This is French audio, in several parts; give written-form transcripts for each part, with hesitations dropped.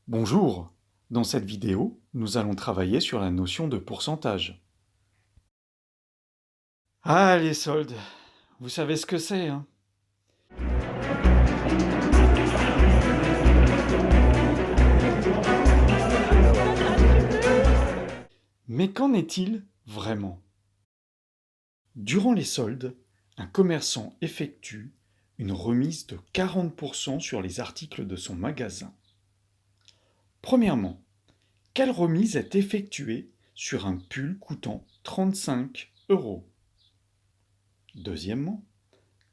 Bonjour, dans cette vidéo, nous allons travailler sur la notion de pourcentage. Ah, les soldes, vous savez ce que c'est, hein? Mais qu'en est-il vraiment? Durant les soldes, un commerçant effectue une remise de 40% sur les articles de son magasin. Premièrement, quelle remise est effectuée sur un pull coûtant 35 €? Deuxièmement,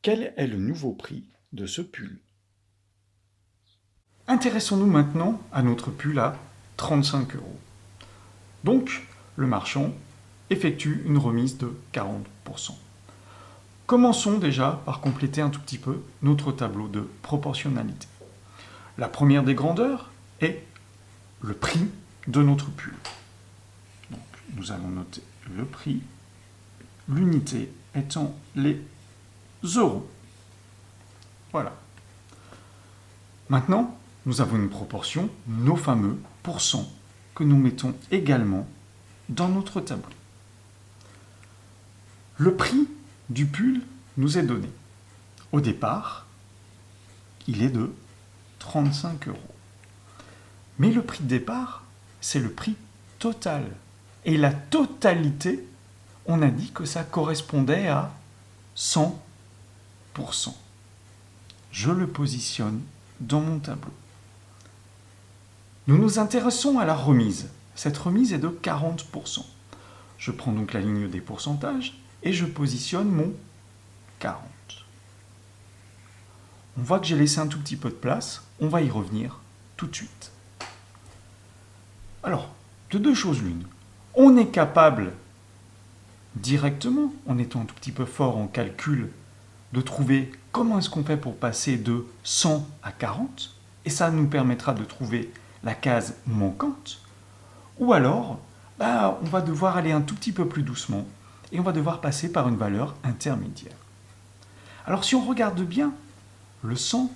quel est le nouveau prix de ce pull? Intéressons-nous maintenant à notre pull à 35 €. Donc, le marchand effectue une remise de 40%. Commençons déjà par compléter un tout petit peu notre tableau de proportionnalité. La première des grandeurs est le prix de notre pull. Donc, nous allons noter le prix, l'unité étant les euros. Voilà. Maintenant, nous avons une proportion, nos fameux pourcents, que nous mettons également dans notre tableau. Le prix du pull nous est donné. Au départ, il est de 35 €. Mais le prix de départ, c'est le prix total. Et la totalité, on a dit que ça correspondait à 100%. Je le positionne dans mon tableau. Nous nous intéressons à la remise. Cette remise est de 40%. Je prends donc la ligne des pourcentages et je positionne mon 40. On voit que j'ai laissé un tout petit peu de place. On va y revenir tout de suite. Alors, de deux choses l'une. On est capable directement, en étant un tout petit peu fort en calcul, de trouver comment est-ce qu'on fait pour passer de 100 à 40, et ça nous permettra de trouver la case manquante, ou alors on va devoir aller un tout petit peu plus doucement, et on va devoir passer par une valeur intermédiaire. Alors si on regarde bien, le 100,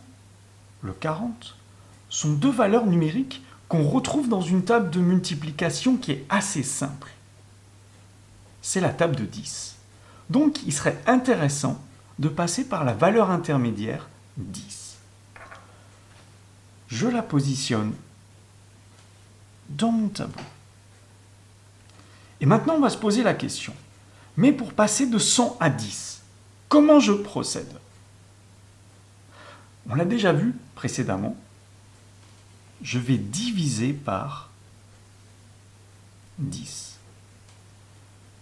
le 40, sont deux valeurs numériques qu'on retrouve dans une table de multiplication qui est assez simple. C'est la table de 10. Donc il serait intéressant de passer par la valeur intermédiaire 10. Je la positionne dans mon tableau. Et maintenant, on va se poser la question. Mais pour passer de 100 à 10, comment je procède? On l'a déjà vu précédemment. Je vais diviser par 10.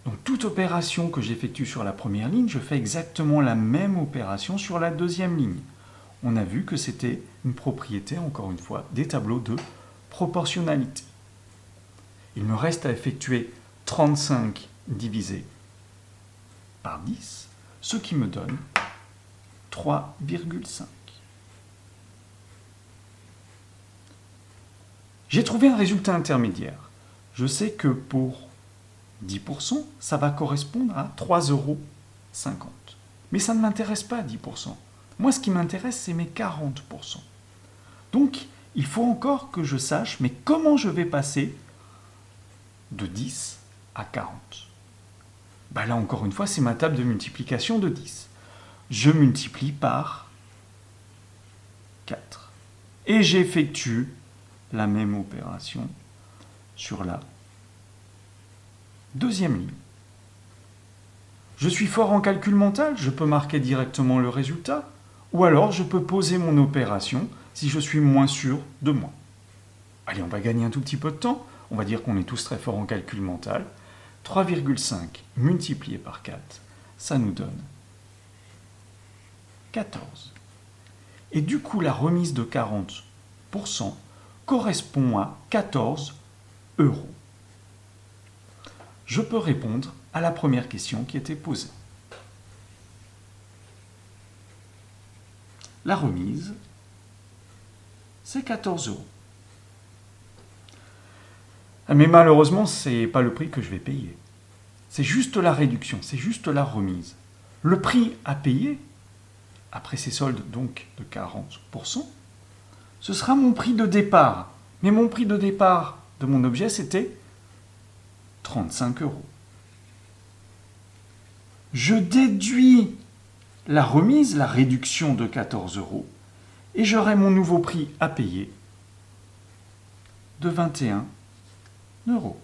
Donc toute opération que j'effectue sur la première ligne, je fais exactement la même opération sur la deuxième ligne. On a vu que c'était une propriété, encore une fois, des tableaux de proportionnalité. Il me reste à effectuer 35 divisé par 10, ce qui me donne 3,5. J'ai trouvé un résultat intermédiaire. Je sais que pour 10%, ça va correspondre à 3,50 €. Mais ça ne m'intéresse pas, 10%. Moi, ce qui m'intéresse, c'est mes 40%. Donc, il faut encore que je sache, mais comment je vais passer de 10 à 40? Là, encore une fois, c'est ma table de multiplication de 10. Je multiplie par 4. Et j'effectue la même opération sur la deuxième ligne. Je suis fort en calcul mental, je peux marquer directement le résultat, ou alors je peux poser mon opération si je suis moins sûr de moi. Allez, on va gagner un tout petit peu de temps. On va dire qu'on est tous très forts en calcul mental. 3,5 multiplié par 4, ça nous donne 14. Et du coup, la remise de 40% correspond à 14 €. Je peux répondre à la première question qui était posée. La remise, c'est 14 €. Mais malheureusement, ce n'est pas le prix que je vais payer. C'est juste la réduction, c'est juste la remise. Le prix à payer, après ces soldes donc de 40%, ce sera mon prix de départ. Mais mon prix de départ de mon objet, c'était 35 euros. Je déduis la remise, la réduction de 14 euros, et j'aurai mon nouveau prix à payer de 21 euros.